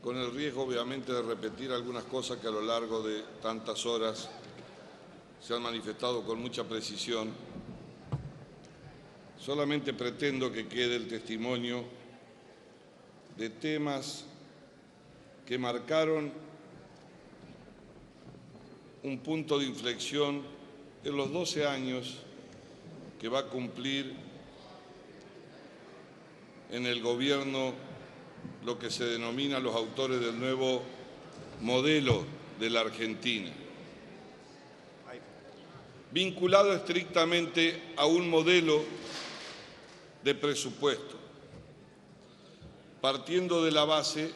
con el riesgo obviamente de repetir algunas cosas que a lo largo de tantas horas se han manifestado con mucha precisión. Solamente pretendo que quede el testimonio de temas que marcaron un punto de inflexión en los 12 años que va a cumplir en el gobierno lo que se denomina los autores del nuevo modelo de la Argentina, vinculado estrictamente a un modelo de presupuesto, partiendo de la base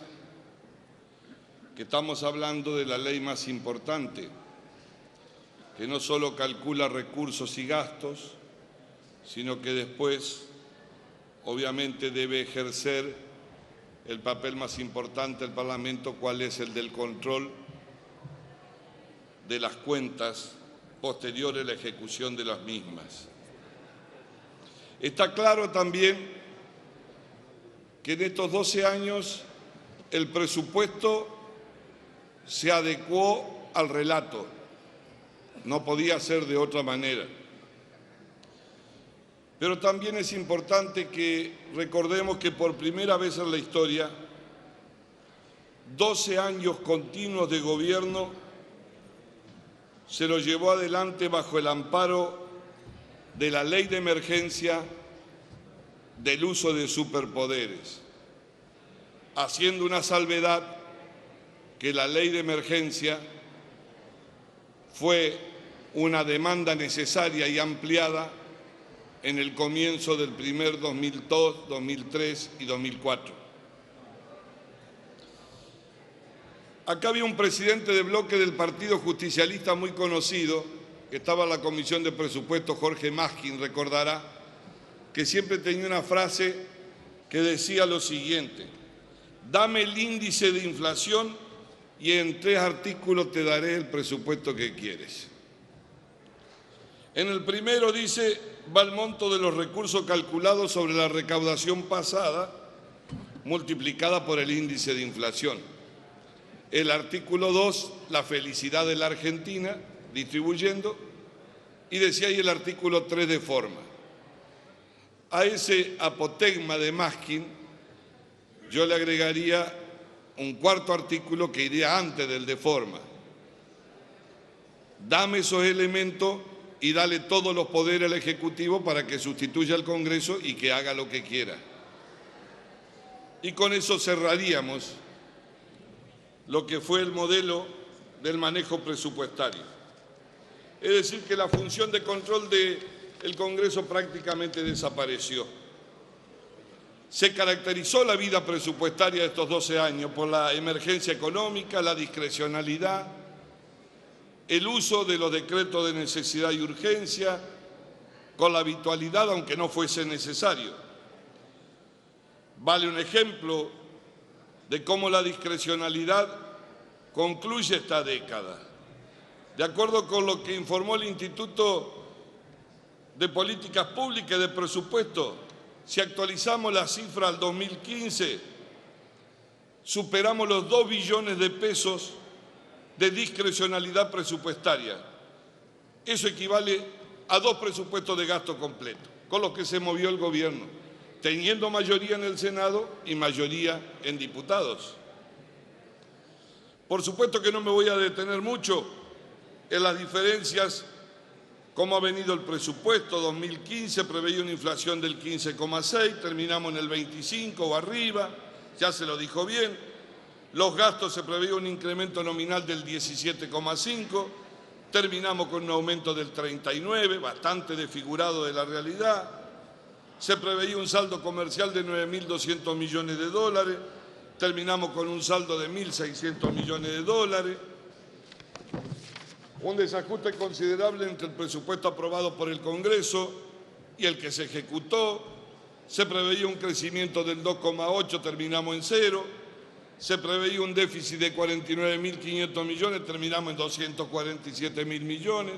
que estamos hablando de la ley más importante, que no solo calcula recursos y gastos, sino que después, obviamente, debe ejercer el papel más importante del Parlamento, cuál es el del control de las cuentas posteriores a la ejecución de las mismas. Está claro también que en estos 12 años el presupuesto se adecuó al relato, no podía ser de otra manera. Pero también es importante que recordemos que por primera vez en la historia, 12 años continuos de gobierno se lo llevó adelante bajo el amparo de la ley de emergencia del uso de superpoderes, haciendo una salvedad que la ley de emergencia fue una demanda necesaria y ampliada en el comienzo del primer 2002, 2003 y 2004. Acá había un presidente de bloque del Partido Justicialista muy conocido, que estaba en la Comisión de Presupuestos, Jorge Maskin, recordará, que siempre tenía una frase que decía lo siguiente: dame el índice de inflación y en 3 artículos te daré el presupuesto que quieres. En el primero dice, va el monto de los recursos calculados sobre la recaudación pasada multiplicada por el índice de inflación. El artículo 2, la felicidad de la Argentina, distribuyendo, y decía ahí el artículo 3 de forma. A ese apotegma de Maskin yo le agregaría un cuarto artículo que iría antes del de forma. Dame esos elementos y dale todos los poderes al Ejecutivo para que sustituya al Congreso y que haga lo que quiera. Y con eso cerraríamos lo que fue el modelo del manejo presupuestario. Es decir, que la función de control del Congreso prácticamente desapareció. Se caracterizó la vida presupuestaria de estos 12 años por la emergencia económica, la discrecionalidad, el uso de los decretos de necesidad y urgencia, con la habitualidad, aunque no fuese necesario. Vale un ejemplo de cómo la discrecionalidad concluye esta década. De acuerdo con lo que informó el Instituto de Políticas Públicas y de Presupuesto, si actualizamos la cifra al 2015, superamos los 2 billones de pesos de discrecionalidad presupuestaria. Eso equivale a 2 presupuestos de gasto completo, con los que se movió el gobierno, teniendo mayoría en el Senado y mayoría en diputados. Por supuesto que no me voy a detener mucho en las diferencias, cómo ha venido el presupuesto. 2015 preveía una inflación del 15,6, terminamos en el 25 o arriba, ya se lo dijo bien. Los gastos se preveía un incremento nominal del 17,5, terminamos con un aumento del 39, bastante desfigurado de la realidad. Se preveía un saldo comercial de 9.200 millones de dólares, terminamos con un saldo de 1.600 millones de dólares. Un desajuste considerable entre el presupuesto aprobado por el Congreso y el que se ejecutó. Se preveía un crecimiento del 2,8, terminamos en 0. Se preveía un déficit de 49.500 millones, terminamos en 247.000 millones.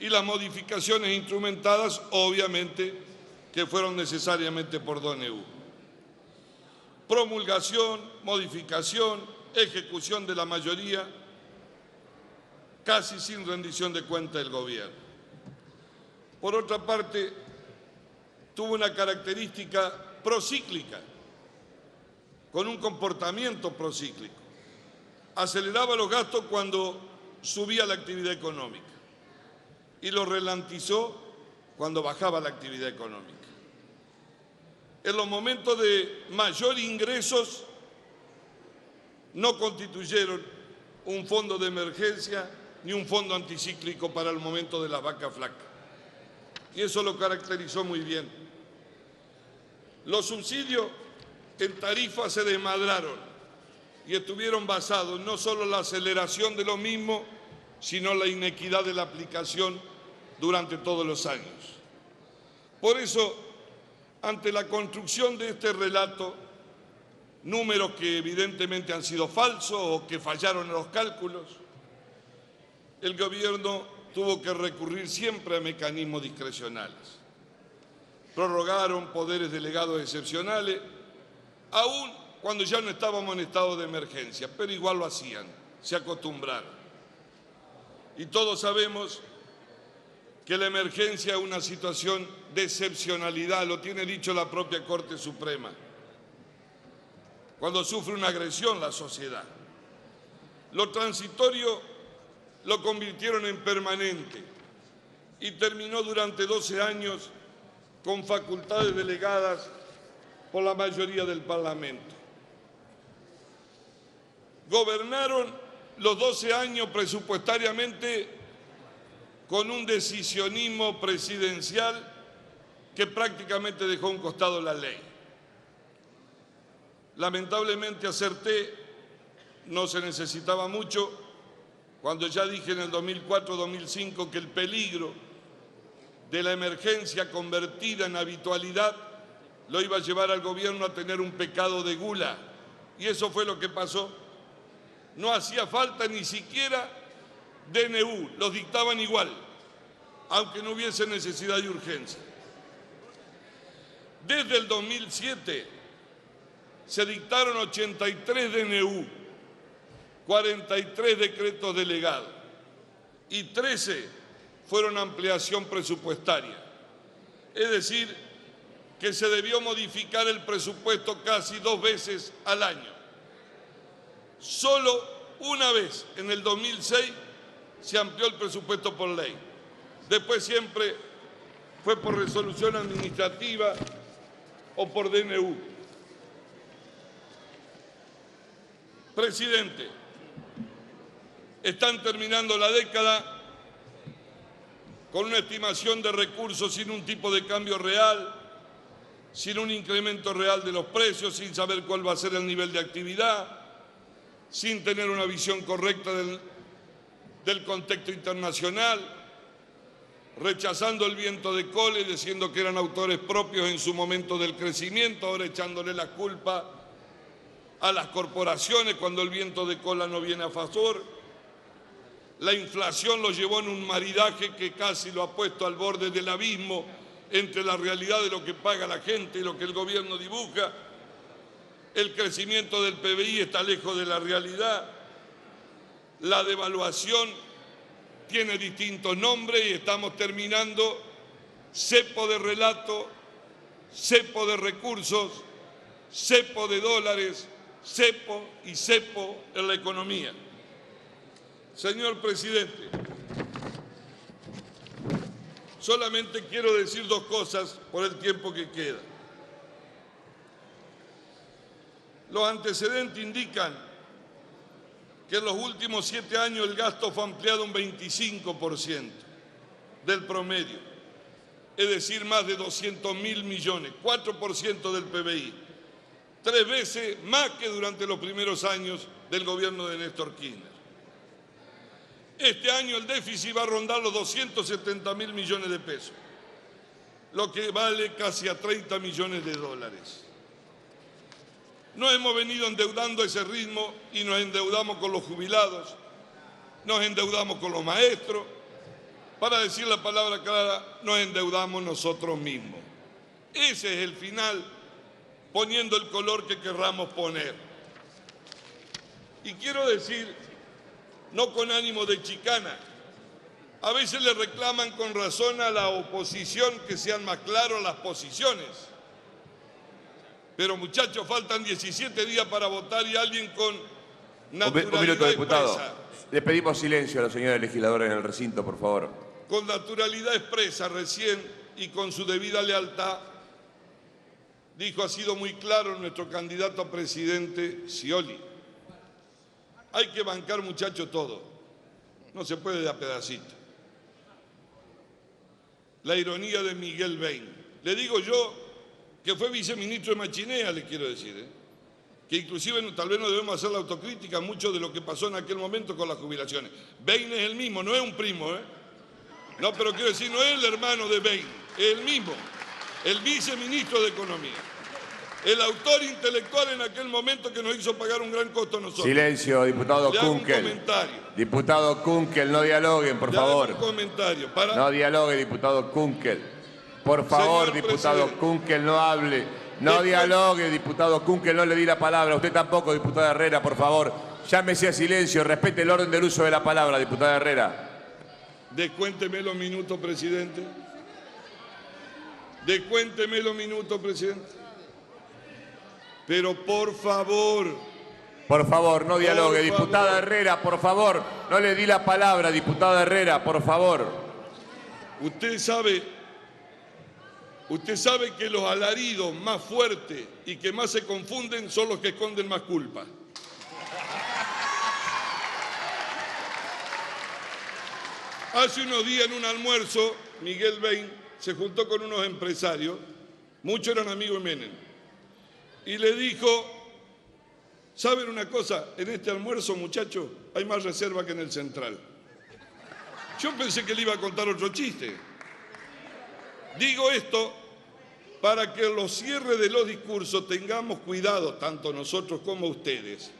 Y las modificaciones instrumentadas, obviamente, que fueron necesariamente por DNU. promulgación, modificación, ejecución de la mayoría, casi sin rendición de cuenta del gobierno. Por otra parte, tuvo una característica procíclica, con un comportamiento procíclico. Aceleraba los gastos cuando subía la actividad económica y lo ralentizó cuando bajaba la actividad económica. En los momentos de mayor ingresos no constituyeron un fondo de emergencia ni un fondo anticíclico para el momento de las vacas flacas. Y eso lo caracterizó muy bien. Los subsidios en tarifas se desmadraron y estuvieron basados no solo en la aceleración de lo mismo, sino en la inequidad de la aplicación durante todos los años. Por eso, ante la construcción de este relato, números que evidentemente han sido falsos o que fallaron en los cálculos, el gobierno tuvo que recurrir siempre a mecanismos discrecionales. Prorrogaron poderes delegados excepcionales, aún cuando ya no estábamos en estado de emergencia, pero igual lo hacían, se acostumbraron. Y todos sabemos que la emergencia es una situación de excepcionalidad, lo tiene dicho la propia Corte Suprema, cuando sufre una agresión la sociedad. Lo transitorio lo convirtieron en permanente y terminó durante 12 años con facultades delegadas por la mayoría del Parlamento. Gobernaron los 12 años presupuestariamente con un decisionismo presidencial que prácticamente dejó a un costado la ley. Lamentablemente acerté, no se necesitaba mucho, cuando ya dije en el 2004-2005 que el peligro de la emergencia convertida en habitualidad lo iba a llevar al gobierno a tener un pecado de gula. Y eso fue lo que pasó. No hacía falta ni siquiera DNU, los dictaban igual, aunque no hubiese necesidad de urgencia. Desde el 2007 se dictaron 83 DNU, 43 decretos delegados y 13 fueron ampliación presupuestaria. Es decir, que se debió modificar el presupuesto casi 2 veces al año. Solo una vez, en el 2006, se amplió el presupuesto por ley. Después siempre fue por resolución administrativa o por DNU. Presidente, están terminando la década con una estimación de recursos sin un tipo de cambio real, sin un incremento real de los precios, sin saber cuál va a ser el nivel de actividad, sin tener una visión correcta del contexto internacional, rechazando el viento de cola y diciendo que eran autores propios en su momento del crecimiento, ahora echándole la culpa a las corporaciones cuando el viento de cola no viene a favor. La inflación lo llevó en un maridaje que casi lo ha puesto al borde del abismo entre la realidad de lo que paga la gente y lo que el gobierno dibuja. El crecimiento del PBI está lejos de la realidad. La devaluación tiene distintos nombres y estamos terminando cepo de relato, cepo de recursos, cepo de dólares, cepo y cepo en la economía. Señor presidente, solamente quiero decir 2 cosas por el tiempo que queda. Los antecedentes indican que en los últimos 7 años el gasto fue ampliado un 25% del promedio, es decir, más de 200.000 millones, 4% del PBI, 3 veces más que durante los primeros años del gobierno de Néstor Kirchner. Este año el déficit va a rondar los 270.000 millones de pesos, lo que vale casi a 30 millones de dólares. No hemos venido endeudando a ese ritmo y nos endeudamos con los jubilados, nos endeudamos con los maestros. Para decir la palabra clara, nos endeudamos nosotros mismos. Ese es el final poniendo el color que querramos poner. Y quiero decir, no con ánimo de chicana, a veces le reclaman con razón a la oposición que sean más claras las posiciones. Pero muchachos, faltan 17 días para votar y alguien con naturalidad Un minuto, diputado. expresa. Le pedimos silencio a la señora legisladora en el recinto, por favor. Con naturalidad expresa recién y con su debida lealtad, dijo, ha sido muy claro nuestro candidato a presidente, Scioli. Hay que bancar, muchachos, todo. No se puede de a pedacito. La ironía de Miguel Bain. Le digo yo que fue viceministro de Machinea, le quiero decir, que inclusive tal vez no debemos hacer la autocrítica mucho de lo que pasó en aquel momento con las jubilaciones. Bain es el mismo, no es un primo, No, pero quiero decir, no es el hermano de Bain, es el mismo, el viceministro de Economía. El autor intelectual en aquel momento que nos hizo pagar un gran costo a nosotros. Silencio, diputado Le hago un Kunkel. comentario. Diputado Kunkel, no dialoguen, por Le hago favor. un comentario. Para... No dialogue, diputado Kunkel. Por favor, Señor diputado presidente. Kunkel, no hable. No Después- dialogue, diputado Kunkel, no le di la palabra. Usted tampoco, diputada Herrera, por favor. Llámese a silencio, respete el orden del uso de la palabra, diputada Herrera. Descuénteme los minutos, presidente. Descuénteme los minutos, presidente. Pero por favor, Por favor, no dialogue. Por Diputada favor. Herrera, por favor. No le di la palabra, diputada Herrera, por favor. usted sabe que los alaridos más fuertes y que más se confunden son los que esconden más culpa. Hace unos días en un almuerzo, Miguel Bain se juntó con unos empresarios, muchos eran amigos de Menem, y le dijo, ¿saben una cosa? En este almuerzo, muchachos, hay más reserva que en el Central. Yo pensé que le iba a contar otro chiste. Digo esto para que en los cierres de los discursos tengamos cuidado, tanto nosotros como ustedes,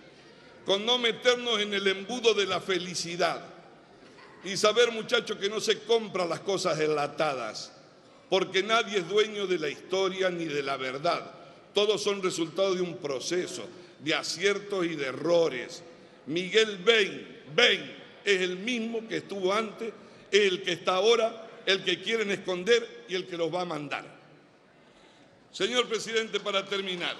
con no meternos en el embudo de la felicidad y saber, muchachos, que no se compran las cosas enlatadas, porque nadie es dueño de la historia ni de la verdad. Todos son resultado de un proceso, de aciertos y de errores. Miguel Bain es el mismo que estuvo antes, es el que está ahora, el que quieren esconder y el que los va a mandar. Señor presidente, para terminar,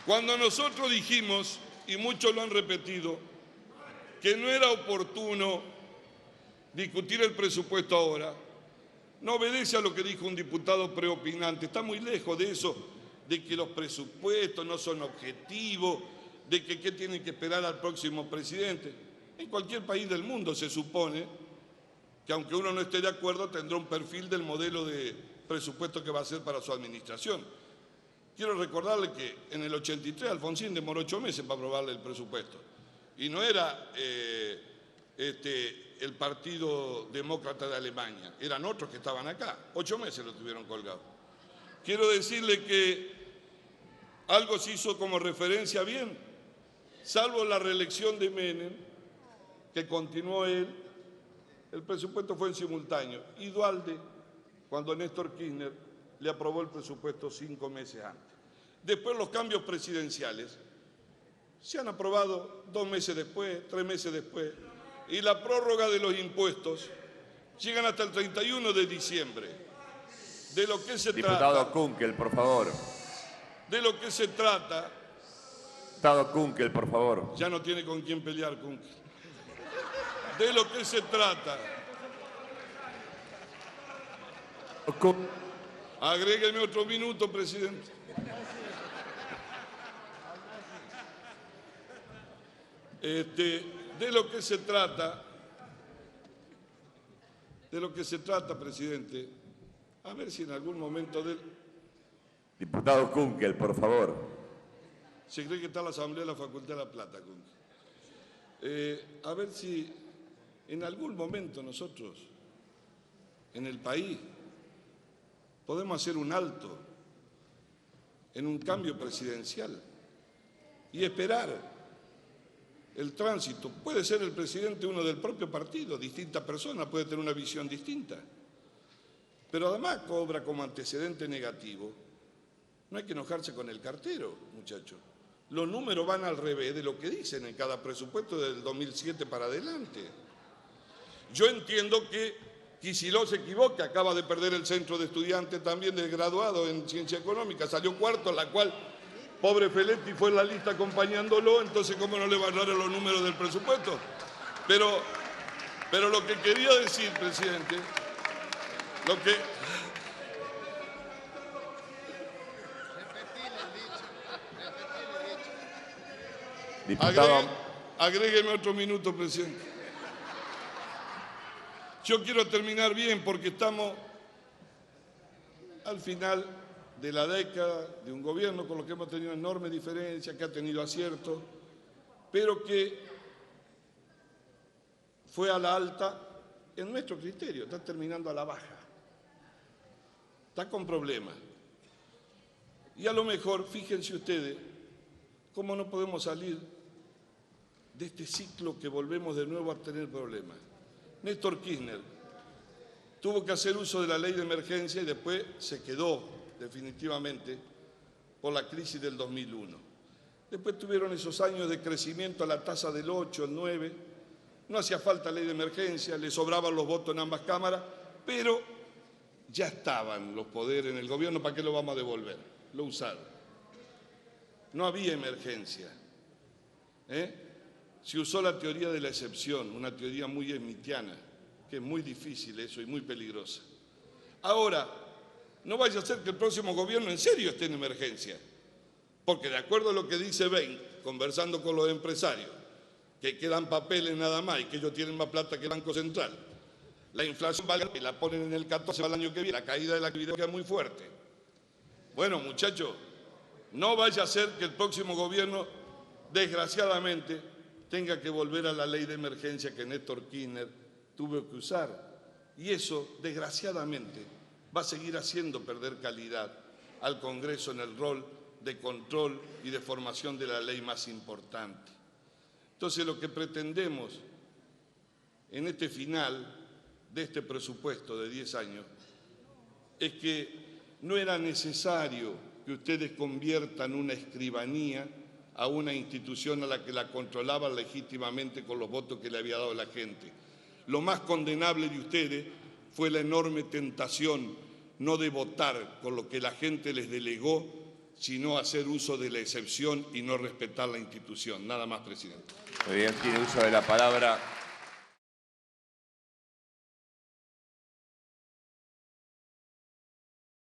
cuando nosotros dijimos, y muchos lo han repetido, que no era oportuno discutir el presupuesto ahora, no obedece a lo que dijo un diputado preopinante, está muy lejos de eso, de que los presupuestos no son objetivos, de que qué tienen que esperar al próximo presidente. En cualquier país del mundo se supone que aunque uno no esté de acuerdo tendrá un perfil del modelo de presupuesto que va a hacer para su administración. Quiero recordarle que en el 83 Alfonsín demoró 8 meses para aprobarle el presupuesto y no era el Partido Demócrata de Alemania, eran otros que estaban acá, 8 meses lo tuvieron colgado. Quiero decirle que algo se hizo como referencia bien, salvo la reelección de Menem, que continuó él, el presupuesto fue en simultáneo. Y Duhalde, cuando Néstor Kirchner le aprobó el presupuesto 5 meses antes. Después los cambios presidenciales se han aprobado 2 meses después, 3 meses después. Y la prórroga de los impuestos llegan hasta el 31 de diciembre. De lo que se Diputado trata, Kunkel, por favor. de lo que se trata, Diputado Kunkel, por favor. ya no tiene con quién pelear, Kunkel. De lo que se trata, agrégueme otro minuto, presidente. De lo que se trata, presidente, a ver si en algún momento Diputado Kunkel, por favor. se cree que está la Asamblea de la Facultad de La Plata, Kunkel. A ver si en algún momento nosotros, en el país, podemos hacer un alto en un cambio presidencial y esperar el tránsito. Puede ser el presidente uno del propio partido, distinta persona, puede tener una visión distinta. Pero además cobra como antecedente negativo No hay que enojarse con el cartero, muchachos. Los números van al revés de lo que dicen en cada presupuesto del 2007 para adelante. Yo entiendo que Kicillof se equivoca, acaba de perder el centro de estudiantes también de graduado en ciencia económica, salió cuarto, la cual pobre Feletti fue en la lista acompañándolo, entonces ¿cómo no le va a dar los números del presupuesto? Pero lo que quería decir, presidente, Diputado. Agrégueme otro minuto, presidente. Yo quiero terminar bien porque estamos al final de la década de un gobierno con lo que hemos tenido enormes diferencias, que ha tenido aciertos, pero que fue a la alta en nuestro criterio, está terminando a la baja. Está con problemas. Y a lo mejor, fíjense ustedes, cómo no podemos salir de este ciclo que volvemos de nuevo a tener problemas. Néstor Kirchner tuvo que hacer uso de la ley de emergencia y después se quedó definitivamente por la crisis del 2001. Después tuvieron esos años de crecimiento a la tasa del 8, el 9. No hacía falta ley de emergencia, le sobraban los votos en ambas cámaras, pero ya estaban los poderes en el gobierno, ¿para qué lo vamos a devolver? Lo usaron. No había emergencia. Se usó la teoría de la excepción, una teoría muy smithsiana, que es muy difícil eso y muy peligrosa. Ahora, no vaya a ser que el próximo gobierno en serio esté en emergencia, porque de acuerdo a lo que dice Bain, conversando con los empresarios, que quedan papeles nada más y que ellos tienen más plata que el Banco Central, la inflación va y la ponen en el 14 para el año que viene, la caída de la actividad es muy fuerte. Bueno, muchachos, no vaya a ser que el próximo gobierno, desgraciadamente, tenga que volver a la ley de emergencia que Néstor Kirchner tuvo que usar. Y eso, desgraciadamente, va a seguir haciendo perder calidad al Congreso en el rol de control y de formación de la ley más importante. Entonces, lo que pretendemos en este final de este presupuesto de 10 años es que no era necesario que ustedes conviertan una escribanía a una institución a la que la controlaban legítimamente con los votos que le había dado la gente. Lo más condenable de ustedes fue la enorme tentación no de votar con lo que la gente les delegó, sino hacer uso de la excepción y no respetar la institución. Nada más, presidente. Muy bien, tiene uso de la palabra.